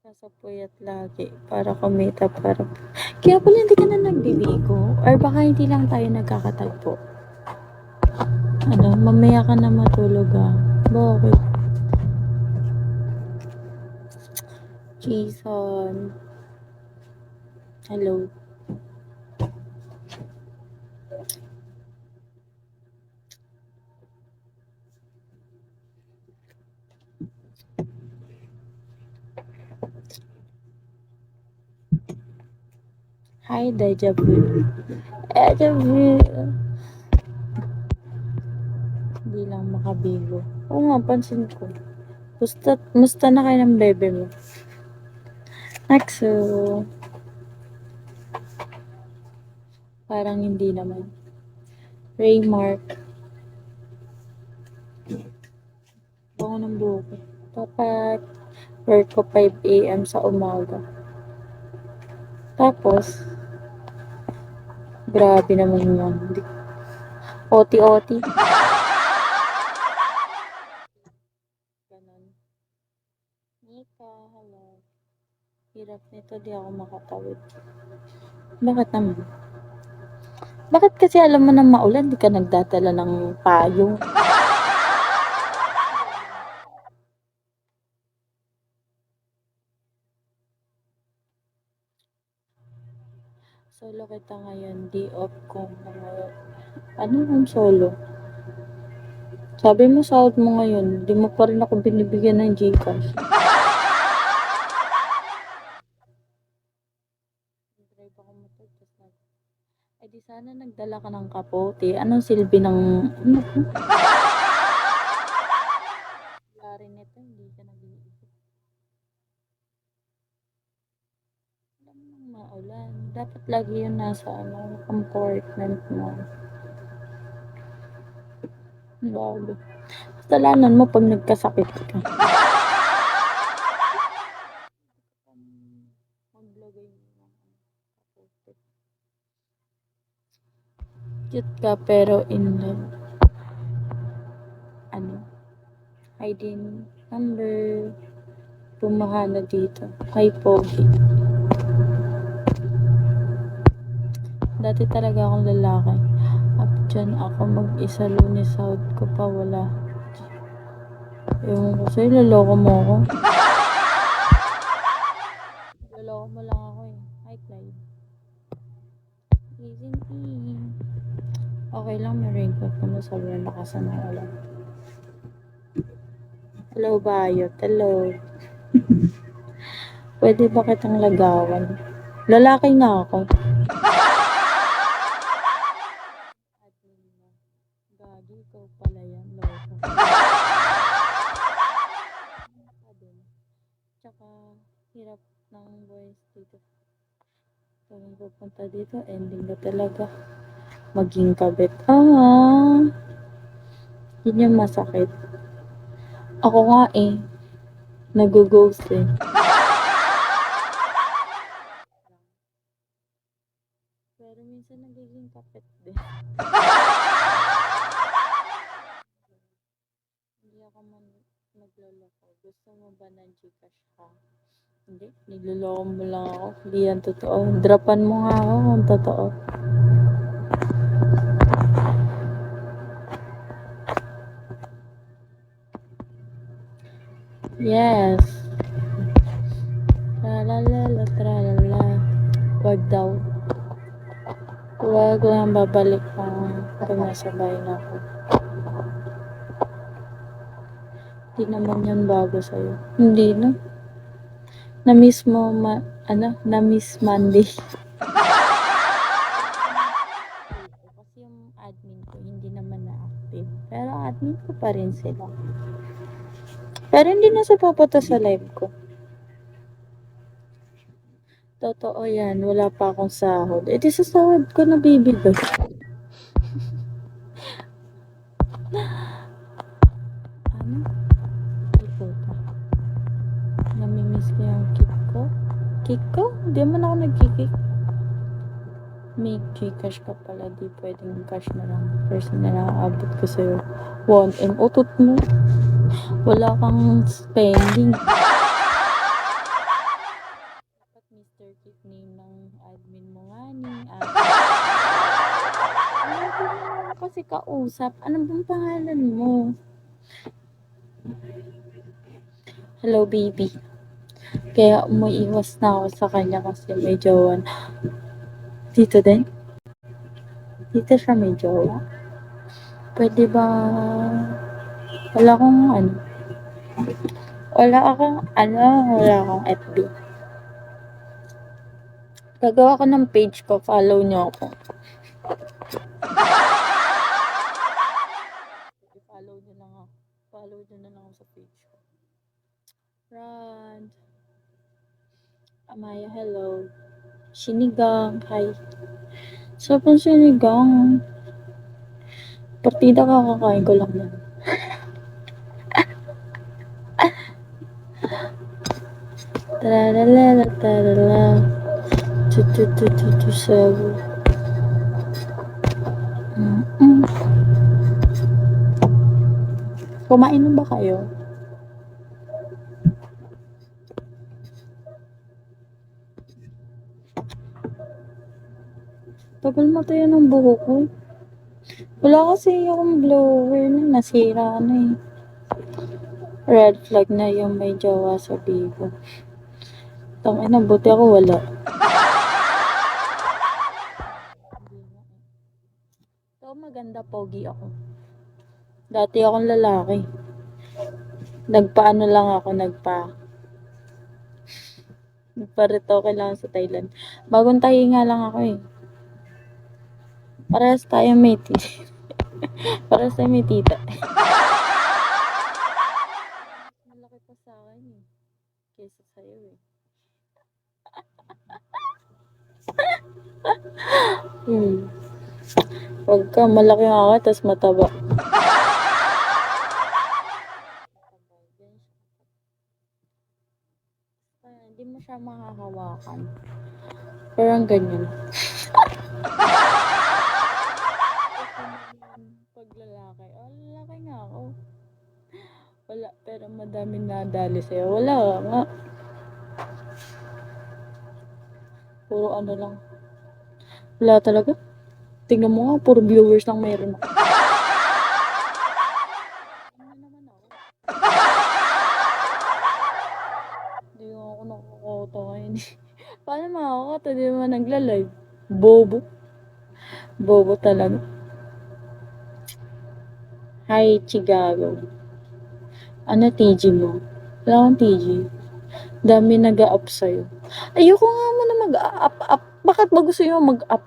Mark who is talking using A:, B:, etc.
A: Sasapuyat lagi para kumita para kaya pala hindi ka na nagbibigo or baka hindi lang tayo nagkakatagpo. Ano, mamaya ka na matulog ah. Bakit? Jason. Hello. Hi, Deja Vu. Deja Vu. Hindi lang makabigo. Oo nga, pansin ko. Musta na kayo ng bebe mo? Axo. Parang hindi naman. Raymark. Bango ng buhok. Dapat work ko 5 a.m. sa umaga. Tapos, grabe naman yan. OT-OT. Ganon. Nika, hello. Hirap nito, di ako makatawid. Bakit naman? Bakit kasi alam mo na maulan, di ka nagdadala ng payong? Solo kita ngayon, di off ko ngayon. Ano yung solo? Sabi mo sahod mo ngayon, di mo pa rin ako binibigyan ng Gcash. Drive ako motor, ay di sana nagdala ka ng kapote. Anong silbi ng... Wala rin ito, hindi ka nag-iisip. Alam mo maulan. Dapat lagi yun nasa compartment mo. Bago. Kasalanan mo pag nagkasakit ka. Maglagay mo ng kapote. Cute ka pero in love. Ano? ID number. Pumahana dito. Hi, Pogi. Dati talaga akong lalaki. Up dyan ako mag-isa, Lunes sahod ko pa wala. Ewan ko sa'yo, loloko mo ako. Loloko mo lang ako eh. Hi, Clyde. Isn't he? Okay lang, may raincoat ko mo. Sobrang lakas ng ulan. Hello, Bayot. Hello. Pwede ba kitang lagawan? Lalaki nga ako. Gagi, ikaw pala yan. Loko. Tsaka, hirap ng voice dito. Kung pupunta dito, ending na talaga. Maging kabit. Yun yung masakit. Ako nga eh. Nag-ghost eh. Pero minsan nagiging kapit din. Hindi ako magloloko. Gusto mo ba ng Gcash ka? Hindi. Niloloko mo lang ako. Hindi yan totoo. Dropan mo nga ako kung totoo. Yes. Tralalala, tralala. Wag daw. Wag lang babalik pag nasa bahay na ako. Hindi naman yan bago sa'yo. Hindi na. Na-miss mo, na-miss Monday. Kasi yung admin ko, hindi naman na-active. Pero admin ko pa rin sila. Pero hindi na sa papunta sa live ko. Totoo yan, wala pa akong sahod. Eh di sa sahod ko na bibigay. Ano? Ito ka. Namimiss ko yung kick ko. Kick ko? Hindi man ako nagkikik. May Gcash ka pala, di pwedeng cash na lang. Person na nakaabot ko sa'yo. 1M. Utot mo. Wala kang spending. kausap. Ano bang pangalan mo? Hello, baby. Kaya umiiwas na ako sa kanya kasi may jowa na. Dito din? Dito siya may jowa? Pwede ba... Wala akong ano. Wala akong FB. Gagawa ko ng page ko. Follow niyo ako. Follow niyo lang ako. Follow niyo na lang ako sa page ko. Rand. Amaya, hello. Sinigang. Hi. Sobrang sinigang. Partida kakakain ko lang yan. Tararala, tararala. Sabu. Kumain na ba kayo? Tagal matayo ng buhok ko. Wala kasi akong blower na nasira na eh. Red flag na yung may jowa sa bigo. Tangin na, buti ako wala. So, maganda, pogi ako. Dati akong lalaki. Nagpaano lang ako, nagpa-retoke lang sa Thailand. Bagong tahi nga lang ako eh. Parehas tayo may tita. Malaki pa sa akin eh. Kesa sa'yo eh. Huwag ka, malaki ako, tas mataba. Hindi mo siya makahawakan. Parang ganyan. Pag lalaki, lalaki nga ako. Wala, pero madami nadali sa'yo. Wala nga. Puro ano lang. Wala talaga. Tingnan mo nga, puro viewers lang mayroon ako. Ano naman ako? Hindi ako nakakota ngayon. Paano makakota? Di naman nagla-live. Bobo. Bobo talaga. Hi, Chigago. Ano TG mo? Wala akong TG. Dami nag-a-up sa'yo. Ayoko nga mo na mag-a-up. Bakit ba gusto nyo mag-up?